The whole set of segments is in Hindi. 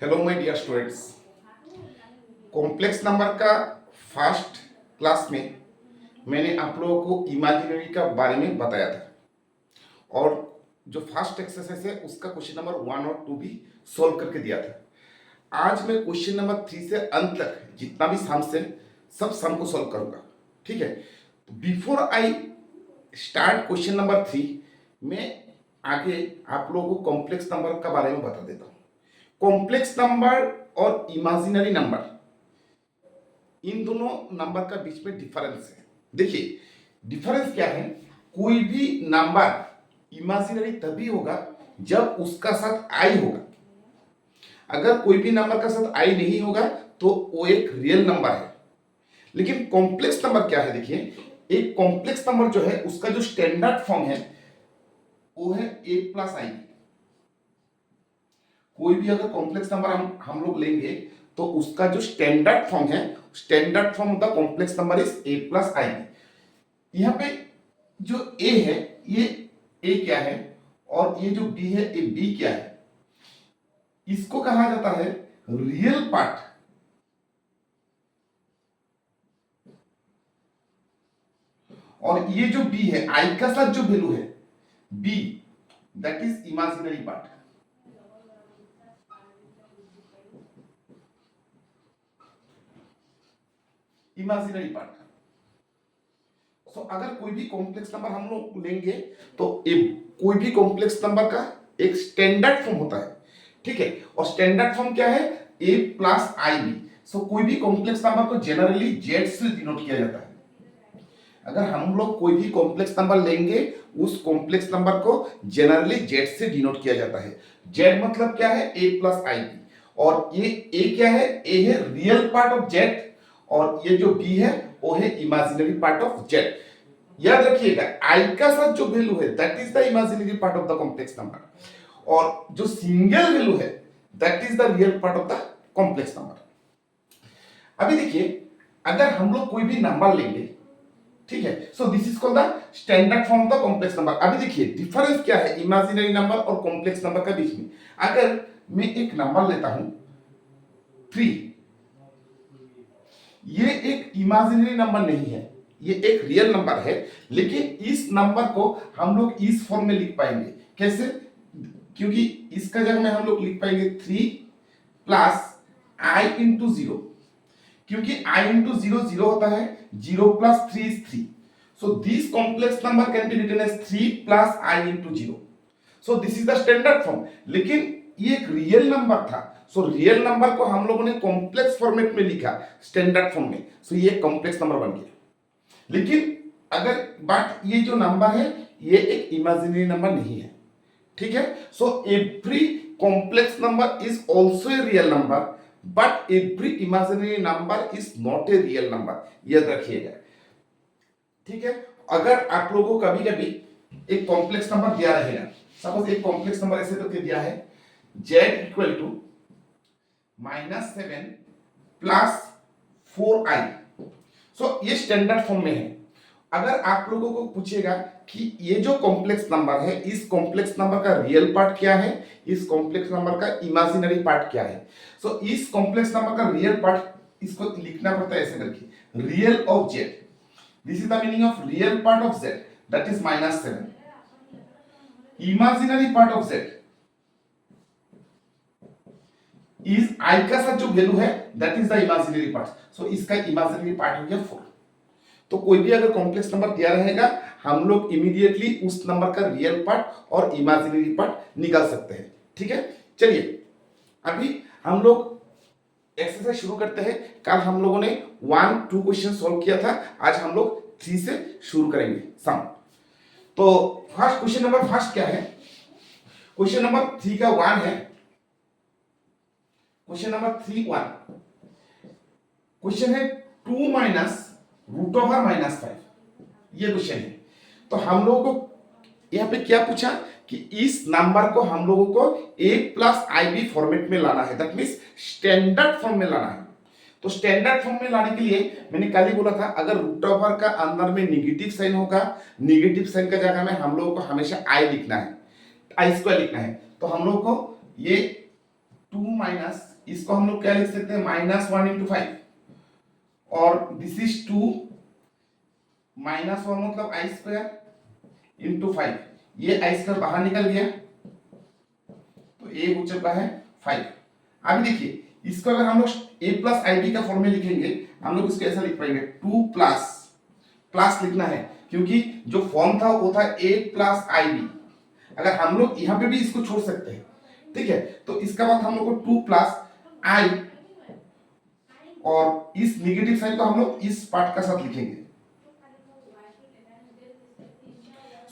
Hello my dear students. Complex number का फर्स्ट क्लास में मैंने आप लोगों को इमेजिनरी का बारे में बताया था और जो फर्स्ट एक्सरसाइज है उसका क्वेश्चन नंबर 1 और 2 भी सॉल्व करके दिया था। आज मैं क्वेश्चन नंबर 3 से अंत तक जितना भी सम्स है सब सम को सॉल्व करूंगा। ठीक है, तो before I start question number 3 मैं आगे आप लोगों को कॉम्प्लेक्स नंबर का बारे में बता देता हूँ। कॉम्प्लेक्स नंबर और इमेजिनरी नंबर, इन दोनों नंबर का बीच में डिफरेंस है। देखिए डिफरेंस क्या है, कोई भी नंबर इमेजिनरी तभी होगा जब उसका साथ आई होगा। अगर कोई भी नंबर का साथ आई नहीं होगा तो वो एक रियल नंबर है। लेकिन कॉम्प्लेक्स नंबर क्या है, देखिए एक कॉम्प्लेक्स नंबर जो है उसका जो स्टैंडर्ड फॉर्म है वो है a प्लस आई। कोई भी अगर कॉम्प्लेक्स नंबर हम लोग लेंगे तो उसका जो स्टैंडर्ड फॉर्म है, standard form of the complex number is a plus i. यहाँ पे जो a है ये a क्या है और ये जो b है ये b क्या है, इसको कहा जाता है रियल पार्ट। और ये जो b है i का साथ जो वैल्यू है b, that is imaginary part. Imaginary part. So अगर कोई भी कॉम्प्लेक्स नंबर हम लोग लेंगे तो कोई भी कॉम्प्लेक्स नंबर का एक स्टैंडर्ड फॉर्म होता है। ठीक है, और स्टैंडर्ड फॉर्म क्या है, a प्लस आई बी। सो कोई भी कॉम्प्लेक्स नंबर को जनरली जेड से डिनोट किया जाता है। अगर हम लोग कोई भी कॉम्प्लेक्स नंबर लेंगे उस कॉम्प्लेक्स नंबर को जनरली जेड से डिनोट किया जाता है। जेड मतलब क्या है, a प्लस आई बी। और ये a क्या है, a है रियल पार्ट ऑफ जेड और ये जो b है वो है इमेजिनरी पार्ट ऑफ जेड। याद रखिएगा i का साथ जो वैल्यू है that is the imaginary part of the complex number और जो सिंगल वैल्यू है that is the real part of the complex number. अभी देखिए अगर हम लोग कोई भी नंबर लेंगे, ठीक है, so this is called the standard form of the complex number. अभी देखिए डिफरेंस क्या है इमेजिनरी नंबर और कॉम्प्लेक्स नंबर का बीच में। अगर मैं एक नंबर लेता हूं 3, ये एक इमेजिनरी नंबर नहीं है, ये एक रियल नंबर है। लेकिन इस नंबर को हम लोग इस फॉर्म में लिख पाएंगे। कैसे, क्योंकि इसका जगह में हम लोग लिख पाएंगे 3 प्लस आई इंटू 0। क्योंकि i इंटू 0 0 होता है, 0 plus 3 is 3। So this complex number can be written as 3 plus i into 0। So this is the standard form. लेकिन ये एक रियल नंबर था, सो रियल नंबर को हम लोगों ने कॉम्प्लेक्स फॉर्मेट में लिखा स्टैंडर्ड फॉर्म में, सो ये कॉम्प्लेक्स नंबर बन गया। लेकिन अगर बट ये जो नंबर है ये एक इमेजिनरी नंबर नहीं है। ठीक है, so every complex number is also a real number but every imaginary number is not a real number, याद रखिएगा। ठीक है, अगर आप लोगों को कभी कभी एक कॉम्प्लेक्स नंबर दिया रहेगा, सपोज एक कॉम्प्लेक्स नंबर ऐसे करके दिया है z equal to -7 plus 4i। So ये स्टैंडर्ड फॉर्म में है। अगर आप लोगों को पूछेगा कि ये जो कॉम्प्लेक्स नंबर है इस कॉम्प्लेक्स नंबर का रियल पार्ट क्या है, इस कॉम्प्लेक्स नंबर का इमेजिनरी पार्ट क्या है, सो इस कॉम्प्लेक्स नंबर का रियल पार्ट इसको लिखना पड़ता है ऐसे करके, real of z. This is the meaning of real part of z that is -7। Imaginary part of z is i का साथ जो वैल्यू है that is the imaginary part. So इसका इमेजिनरी पार्ट हो गया 4। तो कोई भी अगर कॉम्प्लेक्स नंबर दिया रहेगा हम लोग इमीडिएटली उस नंबर का रियल पार्ट और इमेजिनरी पार्ट निकाल सकते हैं। ठीक है, चलिए अभी हम लोग एक्सरसाइज शुरू करते हैं। कल हम लोगों ने 1 2 क्वेश्चन सॉल्व किया था, आज हम लोग 3 से शुरू करेंगे सम। तो फर्स्ट क्वेश्चन नंबर फर्स्ट क्या है, क्वेश्चन नंबर 3 का 1 है। क्वेश्चन नंबर 3 1 क्वेश्चन है 2 माइनस रूट ओवर -5, ये क्वेश्चन है। तो हम लोगों को यहाँ पे क्या पूछा कि इस नंबर को हम लोगों को a plus i b format में लाना है, दैट मीन्स स्टैंडर्ड फॉर्म में लाना है। तो स्टैंडर्ड फॉर्म में लाने के लिए मैंने कल ही बोला था अगर रूट ओवर का अंदर में निगेटिव साइन होगा, निगेटिव साइन का जगह में हम लोगों को हमेशा i लिखना है, i स्क्वायर लिखना है। तो हम लोग को ये 2 माइनस, इसको हम लोग क्या लिख सकते हैं, -1 इंटू 5, और दिस इज 2 -1 मतलब आई स्क्वायर इंटू 5, ये आई स्क्वायर बाहर निकल गया तो ए हो चुका है 5। अभी देखिए इसको अगर हम लोग a प्लस आई बी का फॉर्म में लिखेंगे, हम लोग इसको ऐसा लिख पाएंगे 2 प्लस, प्लस लिखना है क्योंकि जो फॉर्म था वो था a प्लस आई बी। अगर हम लोग यहाँ पे भी इसको छोड़ सकते हैं, ठीक है, तो इसका बाद हम लोग को 2 प्लस आई, और इस निगेटिव साइन को हम लोग इस पार्ट का साथ लिखेंगे।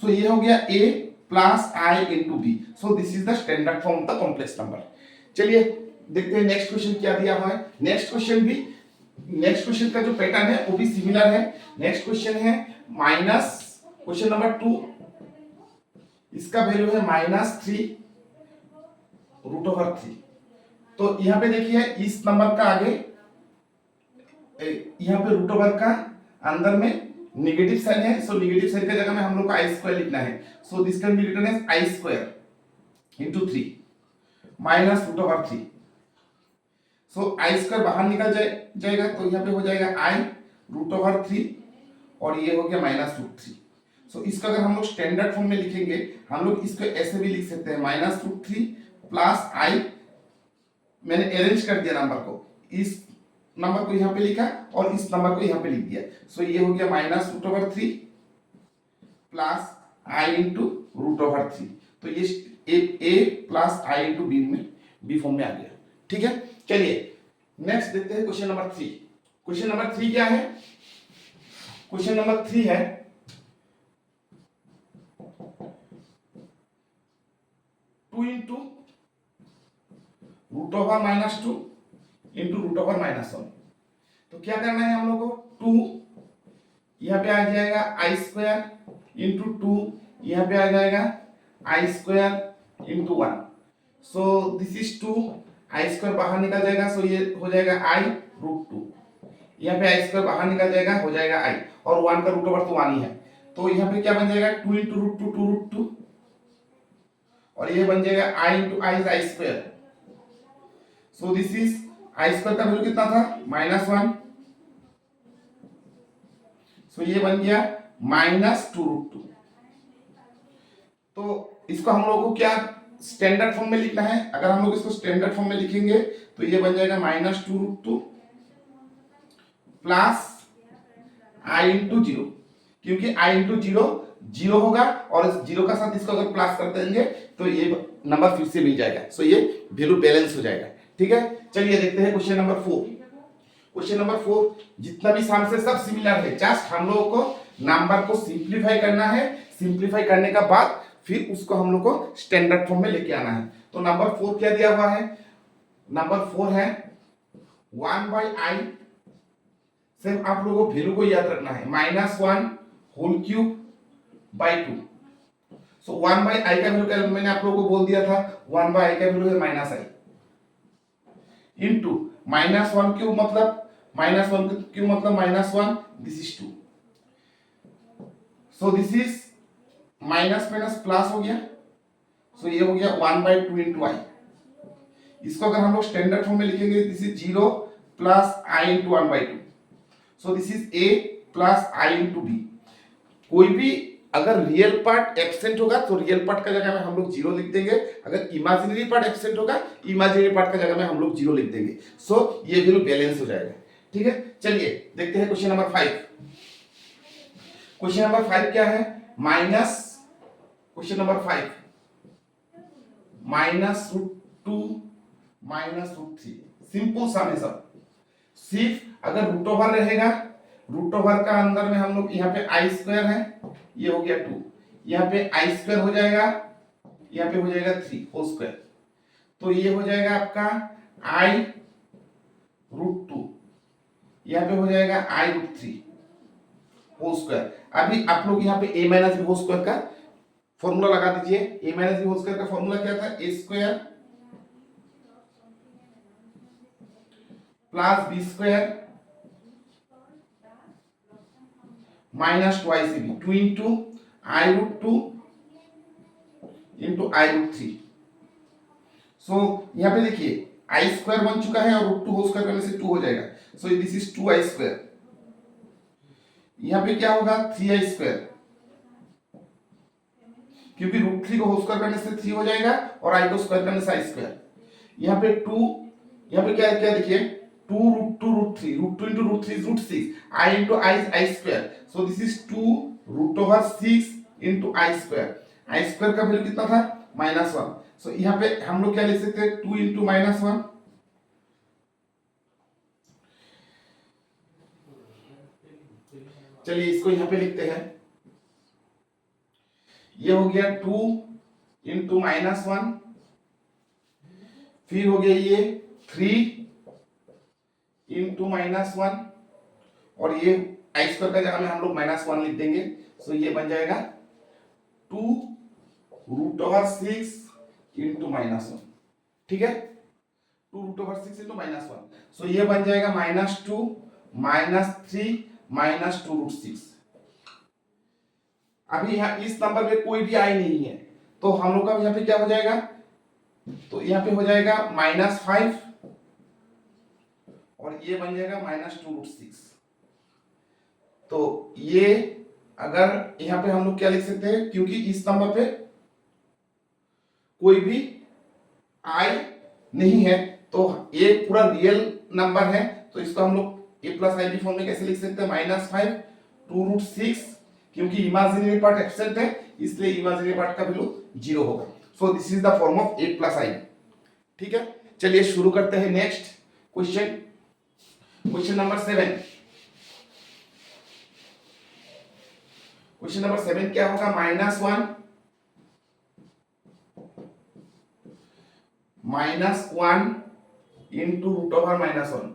सो ये हो गया a plus i into b. So this is the standard form of the complex number. चलिए देखते हैं नेक्स्ट क्वेश्चन क्या दिया हुआ है। नेक्स्ट क्वेश्चन का जो पैटर्न है वो भी सिमिलर है। नेक्स्ट क्वेश्चन है माइनस, क्वेश्चन नंबर 2, इसका वैल्यू है -3 √3। तो यहाँ पे देखिए इस नंबर का आगे, यहाँ पे √, का अंदर में नेगेटिव साइन है, सो नेगेटिव साइन की जगह में हम लोग को आई स्क्वायर लिखना है। So this can be written as i square into 3 minus √3। So i square बाहर निकल जाएगा तो यहाँ पे हो जाएगा आई √3, और ये हो गया -√3। सो इसका अगर हम लोग स्टैंडर्ड फॉर्म में लिखेंगे, हम लोग इसको ऐसे भी लिख सकते हैं -√3 प्लस आई, मैंने अरेंज कर दिया नंबर को, इस नंबर को यहाँ पे लिखा और इस नंबर को यहाँ पे लिख दिया। सो ये हो गया -√3 प्लस आई इंटू √3। तो ये a plus i into b form में आ गया। ठीक है, चलिए नेक्स्ट देखते हैं क्वेश्चन नंबर 3। क्वेश्चन नंबर 3 क्या है? क्वेश्चन नंबर 3 है 2 इंटू √-2 इंटू √-1। तो क्या करना है हम लोग को, 2 यहाँ पे आ जाएगा आई स्क्वायर इंटू 2, यहाँ पे आ जाएगा i square into 1। So this is 2, i square बाहर निकल जाएगा, सो ये हो जाएगा आई √2, यहाँ पे आई स्क्वायर बाहर निकल जाएगा, हो जाएगा आई, और 1 का √, तो 1 ही है, तो यहाँ पे क्या बन जाएगा 2 इंटू √2 2√2, और ये बन जाएगा i into i square. So this is i square का वैल्यू कितना था, -1, सो ये बन गया -2√2। तो इसको हम लोगों को क्या स्टैंडर्ड फॉर्म में लिखना है? अगर हम लोग इसको स्टैंडर्ड फॉर्म में लिखेंगे तो ये बन जाएगा -2√2 प्लस आई इंटू 0, क्योंकि आई इंटू 0 होगा, और इस 0 का साथ इसको अगर प्लस कर देंगे तो ये नंबर फिर से मिल जाएगा, सो ये वैल्यू बैलेंस हो जाएगा। ठीक है, चलिए देखते हैं क्वेश्चन नंबर 4। क्वेश्चन नंबर 4 जितना भी साम से सब सिमिलर है, जस्ट हम लोगों को नंबर को सिंप्लीफाई करना है, सिंप्लीफाई करने का बाद फिर उसको हम लोग को स्टैंडर्ड फॉर्म में लेके आना है। तो नंबर 4 क्या दिया हुआ है? नंबर 4 है 1/i, सिर्फ आप लोगों को वैल्यू को याद रखना है, -1 whole cube by 2। So 1/i का वैल्यू मैंने आप लोगों को बोल दिया था, 1/i का वैल्यू है -i इंटू -1 क्यूब मतलब -1, this is 2। So this is minus minus plus हो गया, सो ये हो गया 1/2 इंटू आई। इसको अगर हम लोग स्टैंडर्ड फॉर्म में लिखेंगे, this is 0 plus i into 1/2। So this is a plus i into b. कोई भी अगर रियल पार्ट एब्सेंट होगा तो रियल पार्ट का जगह में हम लोग 0 लिख देंगे, अगर इमेजिनरी पार्ट एब्सेंट होगा इमेजिनरी पार्ट का जगह में हम लोग 0 लिख देंगे। सो ये वैल्यू बैलेंस हो जाएगा। ठीक है, चलिए देखते हैं क्वेश्चन नंबर 5। क्वेश्चन नंबर 5 क्या है? Question number 5 -√2 -√3। सिंपल सा में सब, सिर्फ अगर √ओवर रहेगा, √ओवर का अंदर में हम लोग यहाँ पे आई स्क्वायर है, ये हो गया 2, यहाँ पे आई स्क्वायर हो जाएगा, यहाँ पे हो जाएगा 3 होल स्क्वायर, तो ये हो जाएगा आपका आई √2, यहाँ पे हो जाएगा आई √3 होल स्क्वायर। अभी आप लोग यहाँ पे a minus b whole square का फॉर्मूला लगा दीजिए। a minus b whole square का फॉर्मूला क्या था? a square plus b square minus 2ac, 2 into i √2 into i √3। So यहाँ पे देखिए आई स्क्वायर बन चुका है और रूट 2 होल स्क्वायर करने से 2 हो जाएगा, सो दिस इज 2i स्क्वायर। यहाँ पे क्या होगा 3i स्क्वायर, क्योंकि रूट 3 को होल स्क्वायर करने से 3 हो जाएगा और i को स्क्वायर करने से i स्क्वायर। यहाँ पे 2, यहाँ पे क्या क्या देखिए 2 root 2 root 3, root 2 into root 3 is root 6, i into i square, so this is 2 root over 6 into i square. i square का वैल्यू कितना था -1, सो यहाँ पे हम लोग क्या लिख सकते हैं 2 into -1, चलिए इसको यहाँ पे लिखते हैं, ये हो गया 2 into -1, फिर हो गया ये 3 into -1 और ये i स्क्वायर का जगह में हम लोग -1 लिख देंगे, सो ये बन जाएगा 2 रूट ओवर 6 into -1, ठीक है 2 रूट ओवर 6 into -1, सो ये बन जाएगा -2 -3 -2 रूट 6। अभी यहाँ इस नंबर में कोई भी आई नहीं है, तो हम लोग का यहाँ पे क्या हो जाएगा, तो यहाँ पे हो जाएगा -5 और ये बन जाएगा -2 रूट 6। तो ये अगर यहाँ पे हम लोग क्या लिख सकते हैं, क्योंकि इस नंबर पे कोई भी आई नहीं है तो ये पूरा रियल नंबर है, तो इसको हम लोग a plus i b form में कैसे लिख सकते हैं -5 2 रूट 6, क्योंकि इमेजिनरी पार्ट एब्सेंट है इसलिए इमेजिनरी पार्ट का वैल्यू 0 होगा। So this is the form of a plus I, ठीक है। चलिए शुरू करते हैं next question, question number 7। Question number 7 क्या होगा, -1 इंटू रूट ओवर -1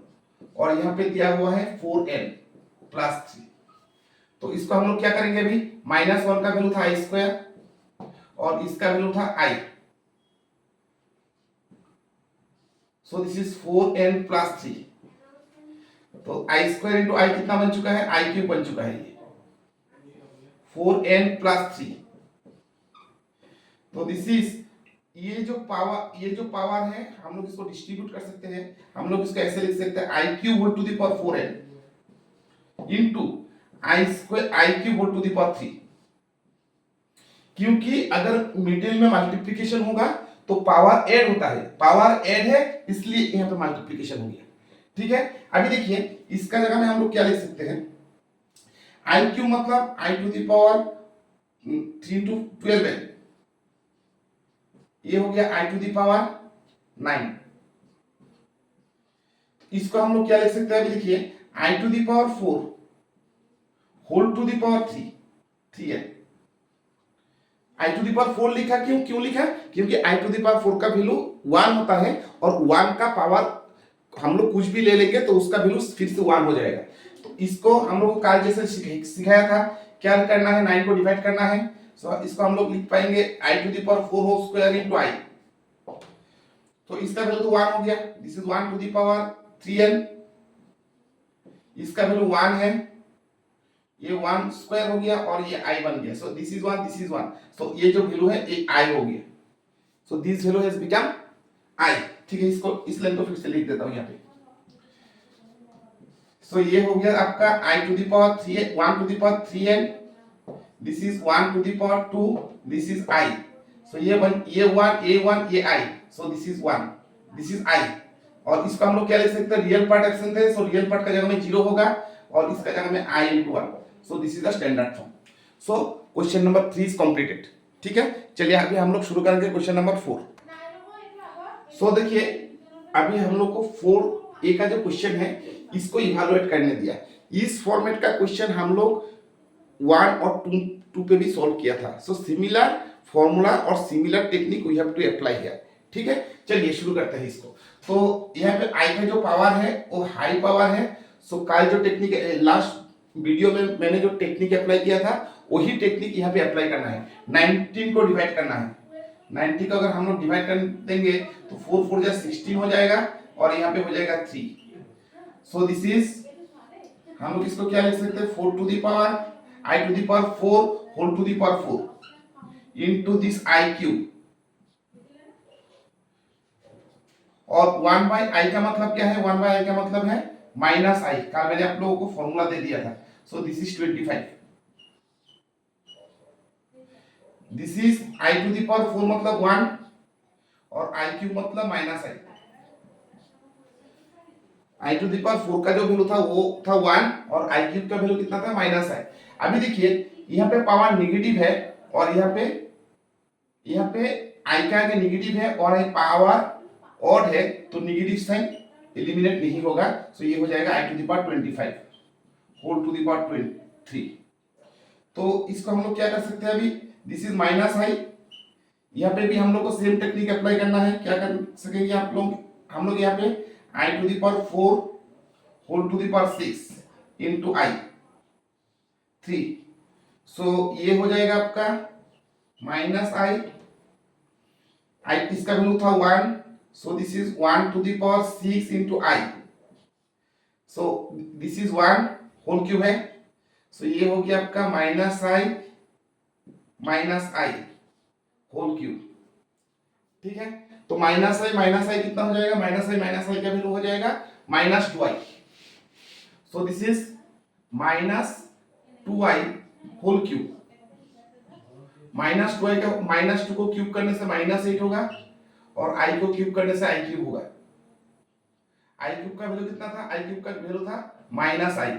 और यहाँ पे दिया हुआ है 4n प्लस 3, तो इसको हम लोग क्या करेंगे, अभी -1 का वैल्यू था i स्क्वायर और इसका वैल्यू था i, so this is 4n plus 3, तो i स्क्वायर इंटू i कितना बन चुका है, i क्यूब बन चुका है, ये 4n प्लस 3, तो दिस इज ये जो पावर है हम लोग इसको डिस्ट्रीब्यूट कर सकते हैं, हम लोग इसको ऐसे लिख सकते हैं i cube whole to the power 4n into i square i cube whole to the power 3, क्योंकि अगर मिडिल में मल्टीप्लिकेशन होगा तो पावर ऐड होता है, पावर ऐड है इसलिए यहाँ पे मल्टीप्लिकेशन हो गया, ठीक है। अभी देखिए इसका जगह में हम लोग क्या लिख सकते हैं, i क्यूब मतलब i to the power 3 into 12 है, ये हो गया i टू द पावर 9, इसको हम लोग क्या लिख सकते हैं, अभी देखिए i to the power 4 whole to the power 3 है, i टू द पावर 4 लिखा, क्यों लिखा, क्योंकि i टू द पावर 4 का वैल्यू 1 होता है और 1 का पावर हम लोग कुछ भी ले लेंगे तो उसका वैल्यू फिर से 1 हो जाएगा। तो इसको हम लोग को काल जैसे सिखाया था, क्या करना है, 9 को डिवाइड करना है, सो इसको हम लोग लिख पाएंगे i to the power 4 whole square into i, तो इसका वैल्यू तो 1 हो गया, this is 1 to the power 3n, इसका वैल्यू 1 है, ये 1 स्क्वायर हो गया और ये i बन गया, सो दिस इज 1 दिस इज 1, सो ये जो वैल्यू है ये i हो गया, so this value has become i, ठीक है। इसको इस लाइन को फिर से लिख देता हूं यहाँ पे, सो ये हो गया आपका i to the power 3 1 to the power 3n, this is 1 to the power 2, this is i, so ये 1 ये i, so this is 1 this is i, और इसको हम लोग क्या लिख सकते हैं, रियल पार्ट एब्सेंट है, सो रियल पार्ट का जगह में 0 होगा और इसका जगह में i into 1, so this is the standard form. So question number 3 is completed, ठीक है। चलिए अभी हम लोग शुरू करेंगे क्वेश्चन नंबर 4। सो देखिए अभी हम लोग को 4a का जो क्वेश्चन है इसको इवैल्यूएट करने दिया, इस फॉर्मेट का क्वेश्चन हम लोग 1 और 2 पे भी सॉल्व किया था, सो सिमिलर फॉर्मूला और similar technique we have to apply here, ठीक है। चलिए शुरू करते हैं इसको। तो यहाँ पे i का जो पावर है वो हाई पावर है, सो कल जो टेक्निक लास्ट वीडियो में मैंने जो टेक्निक अप्लाई किया था वही टेक्निक यहाँ पे अप्लाई करना है, 19 को डिवाइड करना है, 90 को अगर हम लोग डिवाइड कर देंगे तो 4 4 जा 16 हो जाएगा और यहाँ पे हो जाएगा 3, सो दिस इज हम लोग इसको क्या लिख सकते हैं, 4 to the power i to the power 4 whole to the power 4 into this i cube और 1/i का मतलब क्या है, 1/i का मतलब है माइनस आई का, मैंने आप लोगों को फॉर्मूला दे दिया था। So this is 25, this is i to the power 4 मतलब 1 और i क्यूब मतलब minus i. i to the power 4 का जो वैल्यू था वो था 1 और i क्यूब का वैल्यू कितना था, माइनस आई। अभी देखिए यहाँ पे पावर नेगेटिव है और यहाँ पे i का आगे नेगेटिव है और पावर ऑड है, तो नेगेटिव साइन एलिमिनेट नहीं होगा। सो ये हो जाएगा i to the power 25 whole to the power 3। तो इसको हम लोग क्या कर सकते हैं, अभी दिस इज माइनस आई, यहाँ पे भी हम लोग को सेम टेक्निक अप्लाई करना है। क्या कर सकेंगे आप लोग, हम लोग यहाँ पे i to the power 4 whole to the power 6 into i 3। सो ये हो जाएगा आपका माइनस आई इसका वैल्यू था 1, so this is 1 to the power 6 into i। So this is 1 whole cube है, सो ये हो गया आपका माइनस आई होल क्यूब। ठीक है, तो माइनस आई कितना हो जाएगा, माइनस आई का वैल्यू हो जाएगा minus 2i। So this is minus 2i whole cube. Minus 2i का माइनस 2 को क्यूब करने से माइनस 8 होगा और i को क्यूब करने से i क्यूब होगा। i क्यूब का वैल्यू कितना था, i क्यूब का वैल्यू था minus I.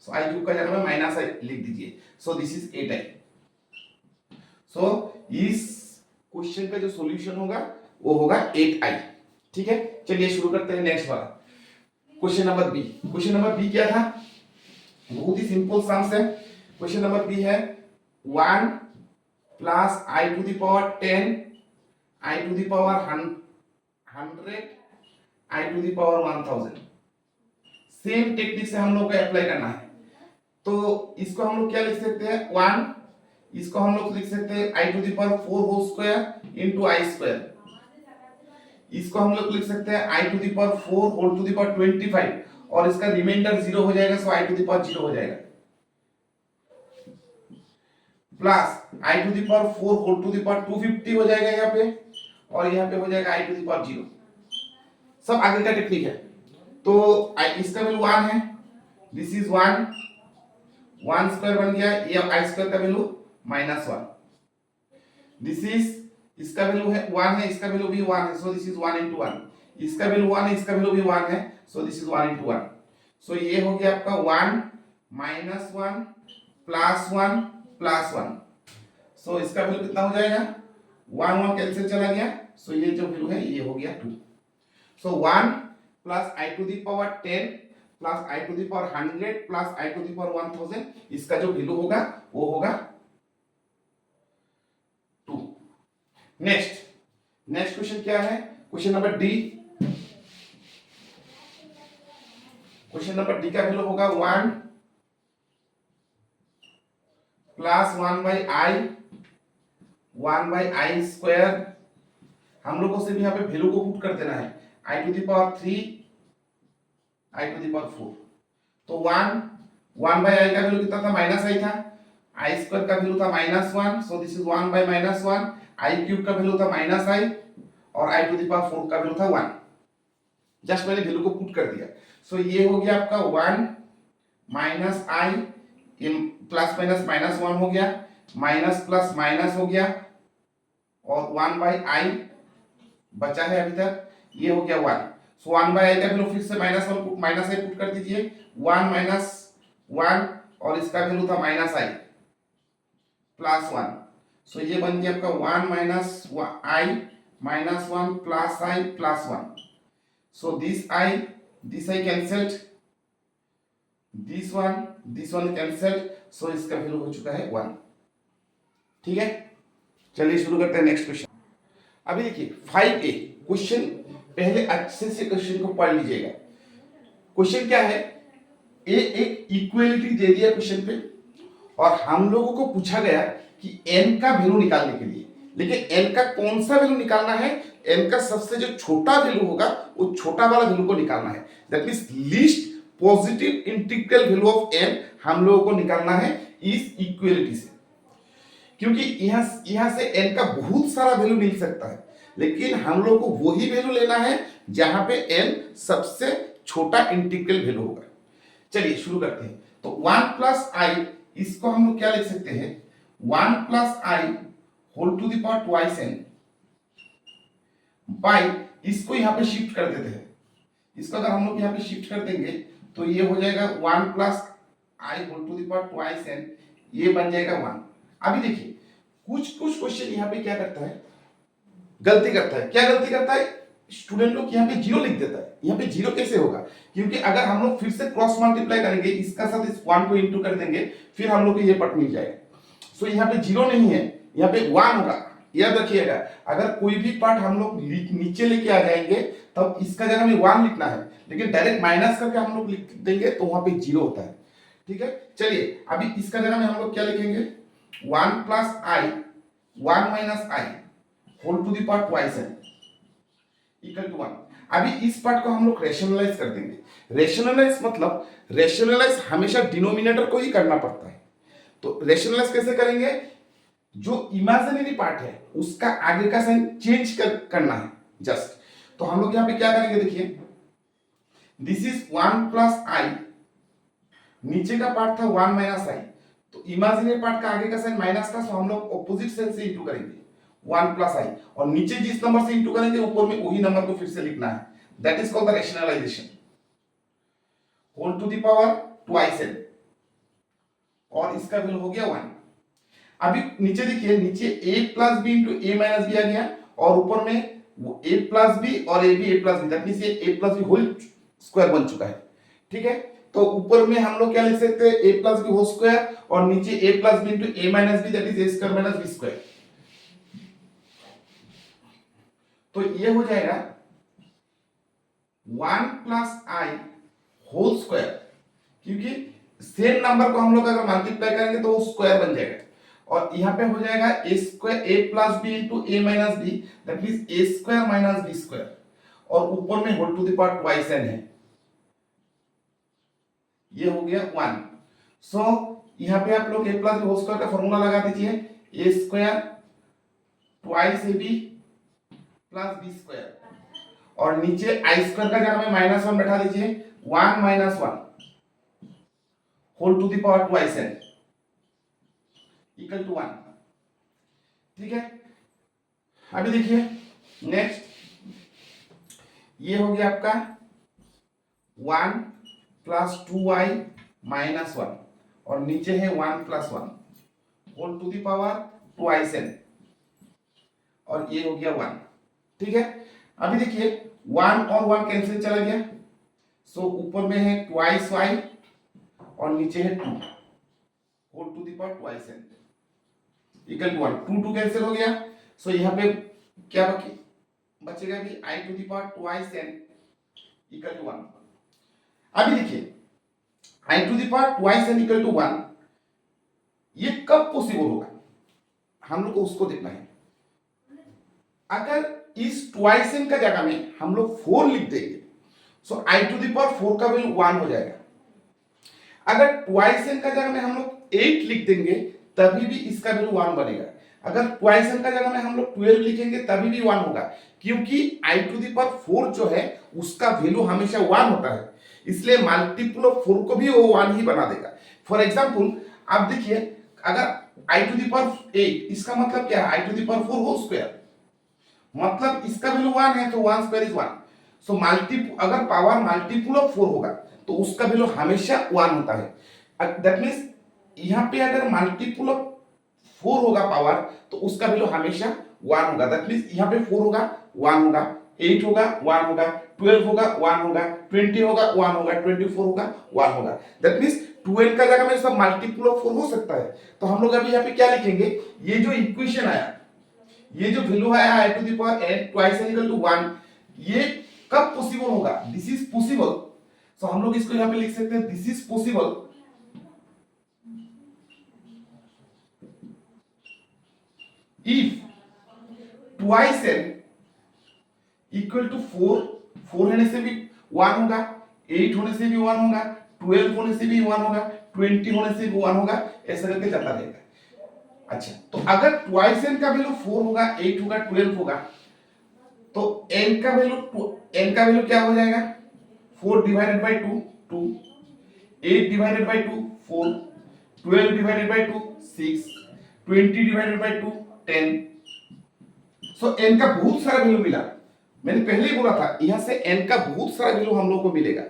So i cube का जगह में माइनस आई लिख दीजिए। सो दिस इज 8i। सो इस क्वेश्चन का जो सॉल्यूशन होगा वो होगा 8i। ठीक है, चलिए शुरू करते हैं नेक्स्ट वाला question number b. Question number b क्या था, बहुत ही सिंपल सम्स है। क्वेश्चन नंबर बी है 1 plus i to the power 10 i to the power 100 i to the power 1000। Same technique से हम लोग को अप्लाई करना है। तो इसको हम लोग क्या लिख सकते हैं, 1, इसको हम लोग लिख सकते हैं i to the power 4 whole square into i square. इसको हम लोग लिख सकते हैं i to the power 4 whole to the power 25 और इसका रिमाइंडर 0 हो जाएगा, so i to the power 0 हो जाएगा, plus i to the power 4 whole to the power 250 हो जाएगा यहाँ पे और यहाँ पे हो जाएगा i टू द पावर 0। सब आगे का टेक्निक है। तो इसका वैल्यू 1 है, दिस इज 1 स्क्वायर बन गया, ये i स्क्वायर का वैल्यू -1। दिस इज इसका वैल्यू है 1 है, इसका वैल्यू भी 1 है, सो दिस इज 1 into 1। इसका वैल्यू 1 है, इसका वैल्यू भी 1 है, सो दिस इज 1 into 1। सो ये हो गया आपका 1 -1 +1 +1। सो इसका वैल्यू कितना हो जाएगा, 1 कैंसिल चला गया, सो ये जो वैल्यू है ये हो गया 2। So 1 plus i to the power 10 plus i to the power 100 plus i to the power 1000, इसका जो वैल्यू होगा वो होगा 2। नेक्स्ट क्वेश्चन क्या है, question number D. Question number D का वैल्यू होगा 1 प्लस 1/i स्क्वायर। हम लोगों से भी यहाँ पे वैल्यू को पुट कर देना है, i to the power 3 i to the power 4। तो 1/i का वैल्यू कितना था, -i था, i स्क्वायर का वैल्यू था -1, so this is 1/-1, i cube का वैल्यू था -i और i टू द पावर 4 का वैल्यू था 1। जस्ट मैंने वैल्यू को पुट कर दिया। सो ये हो गया आपका 1 -i प्लस माइनस -1 हो गया, माइनस प्लस माइनस हो गया और 1/i बचा है अभी तक, ये हो गया 1। सो 1/i का वैल्यू फिर से -i पुट कर दीजिए, 1 -1 और इसका वैल्यू था -i +1। सो ये बन गया आपका 1 -i -1 +i +1। So this i cancelled, this one cancelled, so इसका वैल्यू हो चुका है 1। ठीक है, चलिए शुरू करते हैं नेक्स्ट क्वेश्चन। अभी देखिए 5a क्वेश्चन, पहले अच्छे से क्वेश्चन को पढ़ लीजिएगा। क्वेश्चन क्या है, एक इक्वलिटी दे दिया क्वेश्चन पे और हम लोगों को पूछा गया कि n का वैल्यू निकालने के लिए, लेकिन n का कौन सा वैल्यू निकालना है, n का सबसे जो छोटा वैल्यू होगा वो छोटा वाला वैल्यू को निकालना है। That means least positive integral value of n हम लोगों को निकालना है इस इक्वलिटी से, क्योंकि यहां से n का बहुत सारा वैल्यू मिल सकता है, लेकिन हम लोग को वही वैल्यू लेना है जहां पे n सबसे छोटा इंटीग्रल वैल्यू होगा। चलिए शुरू करते हैं। तो 1 प्लस आई, इसको हम लोग क्या लिख सकते हैं, 1 plus i whole to the power twice n by, इसको यहां पे शिफ्ट कर देते हैं। इसको अगर हम लोग यहां पे शिफ्ट कर देंगे तो ये हो जाएगा 1 plus i whole to the power twice n, ये बन जाएगा 1। अभी देखिए कुछ क्वेश्चन यहाँ पे क्या करता है, गलती करता है। क्या गलती करता है, स्टूडेंट लोग यहाँ पे जीरो लिख देता है। यहाँ पे जीरो कैसे होगा, क्योंकि अगर हम लोग फिर से क्रॉस मल्टीप्लाई करेंगे, इसका साथ इस 1 को इंटू कर देंगे, फिर हम लोग को ये पार्ट मिल जाएगा। सो यहाँ पे जीरो नहीं है, यहाँ पे 1 होगा। याद रखिएगा, अगर कोई भी पार्ट हम लोग नीचे लेके आ जाएंगे तब इसका जगह में 1 लिखना है, लेकिन डायरेक्ट माइनस करके हम लोग लिख देंगे तो वहां पे जीरो होता है। ठीक है, चलिए अभी इसका जगह में हम लोग क्या लिखेंगे, 1 plus i 1 minus i whole to the power twice n equal to 1। अभी इस पार्ट को हम लोग रेशनलाइज कर देंगे। रेशनलाइज मतलब रेशनलाइज हमेशा डिनोमिनेटर को ही करना पड़ता है। तो रेशनलाइज कैसे करेंगे, जो इमेजिनरी पार्ट है उसका आगे का साइन चेंज करना है जस्ट। तो हम लोग यहाँ पे क्या करेंगे, देखिए दिस इज 1 प्लस आई, नीचे का पार्ट था 1 माइनस आई, तो इमेजिनरी पार्ट का आगे का साइन माइनस था, तो हम लोग ऑपोजिट साइन से इंटू करेंगे 1 प्लस आई, और नीचे जिस नंबर से इंटू करेंगे ऊपर में वही नंबर को फिर से लिखना है। That is called the rationalisation. Whole to the power twice n, और इसका वैल्यू हो गया 1। अभी नीचे देखिए, नीचे a plus B into A minus B आ गया, और ऊपर में a प्लस बी और A B, a plus B, that means ये a plus B whole square बन चुका है। ठीक है, तो ऊपर में हम लोग क्या लिख सकते हैं, a plus B whole square, और नीचे a plus B into A minus b, that is a square minus b square. तो ये हो जाएगा 1 प्लस आई होल स्क्वायर, क्योंकि सेम नंबर को हम लोग अगर मल्टीप्लाई करेंगे तो वो स्क्वायर बन जाएगा, और यहां पे हो जाएगा a square a plus B into A minus b, that means a square minus b square, और ऊपर में whole to the power twice n है, ये हो गया 1। सो यहां पे आप लोग a plus B whole square का फॉर्मूला लगा दीजिए, a square twice ab plus b square, और नीचे आई स्क्वायर का जगह में माइनस 1 बैठा दीजिए, 1 minus 1 whole to the power twice n equal to 1। ठीक है, अभी देखिए नेक्स्ट, ये हो गया आपका 1 प्लस 2y माइनस 1, और नीचे है 1 plus 1 whole to the power twice n, और ये हो गया 1। ठीक है, अभी देखिए 1 और 1 कैंसिल चला गया, सो ऊपर में है ट्वाइस y और नीचे है 2 whole to the power twice n equal to 1। 2 2 cancel हो गया, सो यहाँ पे क्या बचेगा भी i to the power twice n equal to 1। अभी देखिए i to the power twice n equal to 1, ये कब पॉसिबल होगा, हम लोग को उसको देखना है। अगर इस ट्वाइस n का जगह में हम लोग 4 लिख देंगे, सो i टू द पावर 4 का वैल्यू 1 हो जाएगा। अगर ट्वाइस n का जगह में हम लोग 8 लिख देंगे तभी भी इसका वैल्यू 1 बनेगा। अगर ट्वाइस n का जगह में हम लोग 12 लिखेंगे तभी भी 1 होगा, क्योंकि i टू द पावर 4 जो है उसका वैल्यू हमेशा 1 होता है, इसलिए मल्टीपल ऑफ 4 को भी वो 1 ही बना देगा। फॉर एग्जांपल आप देखिए, अगर i टू द पावर 8, इसका मतलब क्या है, i to the power 4 whole square, मतलब इसका वैल्यू 1 है, तो 1 स्क्वायर इज 1। सो अगर पावर मल्टीपल ऑफ 4 होगा तो उसका वैल्यू हमेशा 1 होता है। दैट मींस यहां पे अगर मल्टीपल ऑफ 4 होगा पावर, तो उसका वैल्यू हमेशा 1 होगा। दैट मींस यहां पे 4 होगा 1 होगा, 8 होगा 1 होगा, 12 होगा 1 होगा, 20 होगा 1 होगा, 24 होगा 1 होगा। दैट मींस 12 का जगह में सब मल्टीपल ऑफ 4 हो सकता है। तो हम लोग अभी यहाँ पे क्या लिखेंगे, ये जो इक्वेशन आया, ये जो वैल्यू आया i to the power n twice n equal to 1, ये कब पॉसिबल होगा, दिस इज पॉसिबल। सो हम लोग इसको यहां पे लिख सकते हैं, this is possible if twice n equal to 4, 4 होने से भी 1 होगा, 8 होने से भी 1 होगा, 12 होने से भी 1 होगा, 20 होने से भी 1 होगा, ऐसा करके जाता रहेगा। अच्छा, तो अगर ट्वाइस n का वैल्यू 4 होगा, 8 होगा, 12 होगा, तो n का वैल्यू क्या हो जाएगा, 4 divided by 2 2, 8 divided by 2 4, 12 divided by 2 6, 20 divided by 2 10। So n का बहुत सारा वैल्यू मिला। मैंने पहले ही बोला था यहां से n का बहुत सारा वैल्यू हम लोगों को मिलेगा,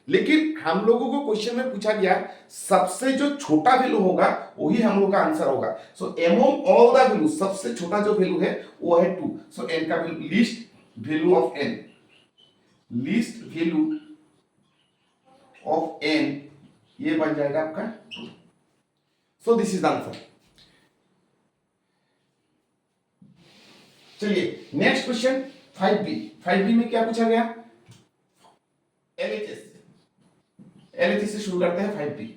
लेकिन हम लोगों को क्वेश्चन में पूछा गया सबसे जो छोटा वैल्यू होगा वही हम लोग का आंसर होगा। सो एमोंग ऑल द वैल्यू सबसे छोटा जो वैल्यू है वो है 2। सो n का value least value of n, least value of n ये बन जाएगा आपका 2। सो दिस इज द आंसर। चलिए नेक्स्ट क्वेश्चन 5b। 5b में क्या पूछा गया, एलएचएस। एलएचएस से शुरू करते हैं 5b।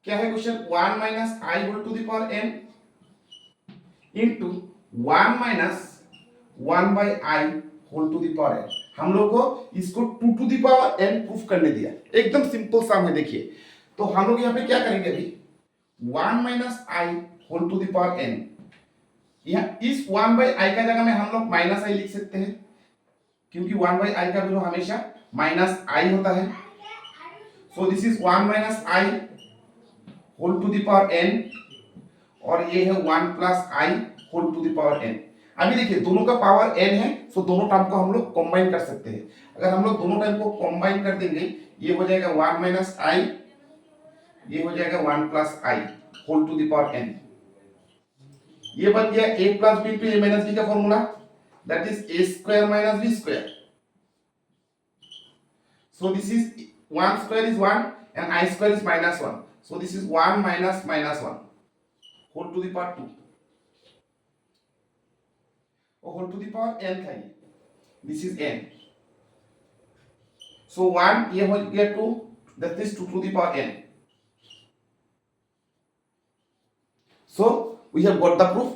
क्या है question, 1 minus i whole to the power n into 1 minus 1 by i whole to the power n। हम लोग को इसको 2 to the power n proof करने दिया, एकदम सिंपल सा है। देखिए तो हम लोग यहाँ पे क्या करेंगे, अभी 1 minus i whole to the power n, यहाँ इस 1 बाई आई का जगह में हम लोग माइनस आई लिख सकते हैं, क्योंकि 1 बाई आई का वैल्यू हमेशा माइनस आई होता है। So this is 1 minus i whole to the power n, और ये है 1 plus i whole to the power n। अभी देखिए दोनों का पावर n है, सो दोनों टर्म को हम लोग कंबाइन कर सकते हैं। अगर हम लोग दोनों टर्म को कंबाइन कर देंगे, ये हो जाएगा 1 माइनस आई, ये हो जाएगा 1 plus i whole to the power n। ये बन गया a plus b into a minus b का formula, that is a square minus b square. So this is 1 square is 1 and I square is minus 1, so this is 1 minus minus 1 whole to the power 2 और whole to the power n था ये, this is n। so 1 ये हो गया 2, that is 2 to the power n। so we have got the proof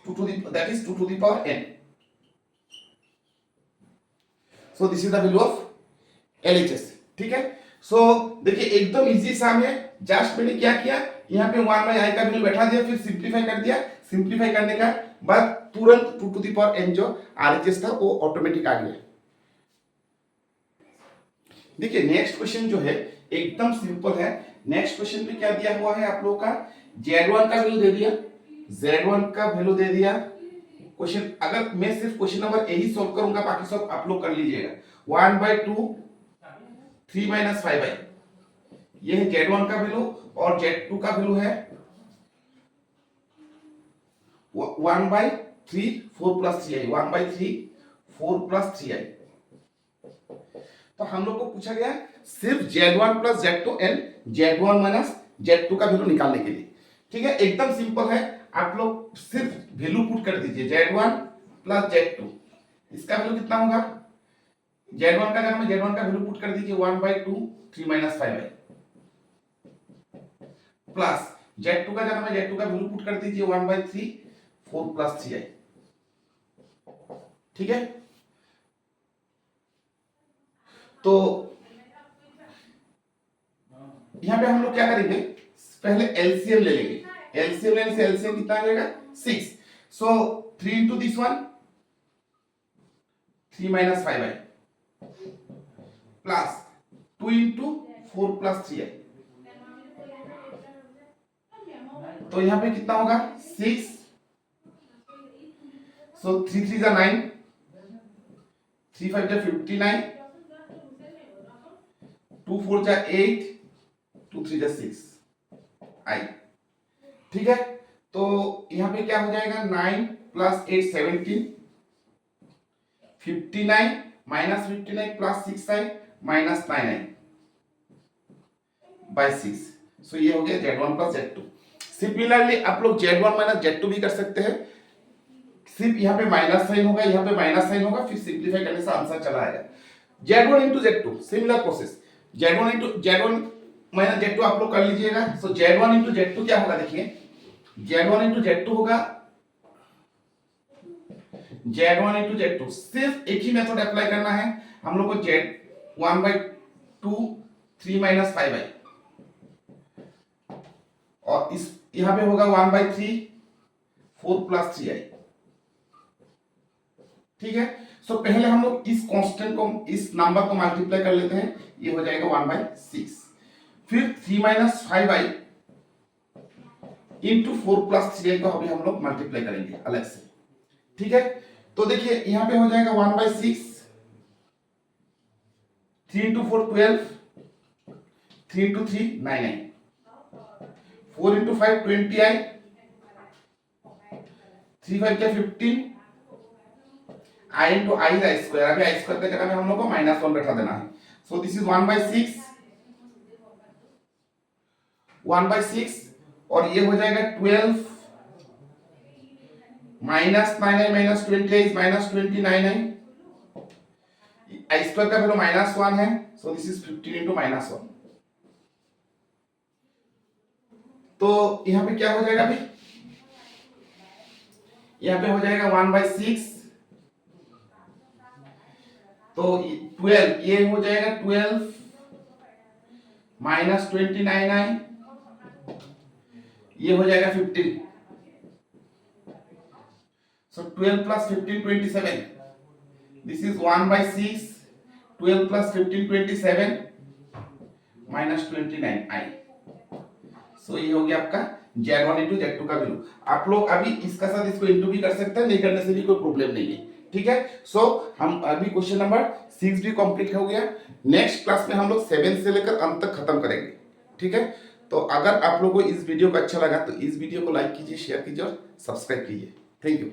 2 to the, that is 2 to the power n। so this is the value of LHS। ठीक है, सो देखिए एकदम इजी सम है। जस्ट मैंने क्या किया, यहाँ पे 1 बाई आई का वैल्यू बैठा दिया, फिर सिंपलीफाई कर दिया। सिंपलीफाई करने का बाद तुरंत 2 टू द पावर n जो आरएचएस था वो ऑटोमेटिक आ गया। देखिए नेक्स्ट क्वेश्चन जो है एकदम सिंपल है। नेक्स्ट क्वेश्चन में क्या दिया हुआ है आप लोगों का, z1 का वैल्यू दे दिया, z1 का वैल्यू दे दिया। क्वेश्चन अगर मैं सिर्फ question number A he solve करूंगा, बाकी सब आप लोग कर लीजिएगा। 1/2 3 माइनस 5i, ये है z1 का वैल्यू, और z2 का वैल्यू है 1/3 4 प्लस 3i, 1/3 4 प्लस 3i। तो हम लोग को पूछा गया सिर्फ z1 plus z2 and z1 minus z2 का वैल्यू निकालने के लिए। ठीक है, एकदम सिंपल है। आप लोग सिर्फ वैल्यू पुट कर दीजिए, z1 प्लस z2, इसका वैल्यू कितना होगा, z1 का जगह में z1 का वैल्यू पुट कर दीजिए 1/2 3 माइनस 5i, प्लस z2 का जगह में z2 का वैल्यू पुट कर दीजिए 1/3 4 प्लस 3i। ठीक है, तो यहां पे हम लोग क्या करेंगे, पहले एलसीएम ले लेंगे। एलसीएम लेने से एलसीएम कितना आ जाएगा 6। सो 3 into this one 3 minus 5i plus 2 into 4 plus 3i। तो यहां पे कितना होगा 6। सो 3 3 जा 9, 3 5 जा 59, 2 4 जा 8, 2 3 जा 6 i। ठीक है, तो यहां पे क्या हो जाएगा 9 plus 8 17, 59 minus 59 plus 6i minus 9i by 6। So ये हो गया z1 प्लस z2। सिमिलरली आप लोग z1 माइनस z2 भी कर सकते हैं, सिर्फ यहाँ पे माइनस साइन होगा, यहाँ पे माइनस साइन होगा, फिर सिंप्लीफाई करने से आंसर चला आएगा। z1 into z2 similar process, z1 into z1 minus z2 आप लोग कर लीजिएगा। सो z1 इंटू z2 क्या होगा, देखिए z1 इंटू z2 होगा z1 इंटू z2। सिर्फ एक ही मेथड अप्लाई करना है हम लोग को, z1/2 3 माइनस 5i, और इस यहां पे होगा 1/3 4 प्लस 3i। ठीक है। सो पहले हम लोग इस कांस्टेंट को, इस नंबर को मल्टीप्लाई कर लेते हैं, ये हो जाएगा 1/6। फिर 3-5i इंटू 4+3i को अभी हम लोग मल्टीप्लाई करेंगे अलग से, ठीक है। तो देखिए यहाँ पे हो जाएगा 1/6, 3 × 4 12, 3 × 3 9i, 4 × 5 20i, 3 5 क्या 15, i into i का स्क्वायर, अभी i स्क्वायर की जगह में हम लोग को -1 बैठा देना है। सो दिस इज 1/6, 1/6 और ये हो जाएगा 12 -9i -20i is -29i, i square का वैल्यू -1 है, सो दिस इज 15 into -1। तो यहाँ पे क्या हो जाएगा अभी, यहाँ पे हो जाएगा 1/6, तो 12 ये हो जाएगा 12 -29i, ये हो जाएगा 15। सो 12 + 15 27, दिस इज 1/6, 12 + 15 27 -29i। सो ये हो गया आपका Z1 into Z2 का वैल्यू। आप लोग अभी इसका साथ इसको इंटू भी कर सकते हैं, नहीं करने से भी कोई प्रॉब्लम नहीं है, ठीक है। सो हम अभी क्वेश्चन नंबर 6 भी कंप्लीट हो गया। नेक्स्ट क्लास में हम लोग 7 से लेकर अंत तक खत्म करेंगे, ठीक है। तो अगर आप लोगों को इस वीडियो को अच्छा लगा तो इस वीडियो को लाइक कीजिए, शेयर कीजिए और सब्सक्राइब कीजिए। Thank you.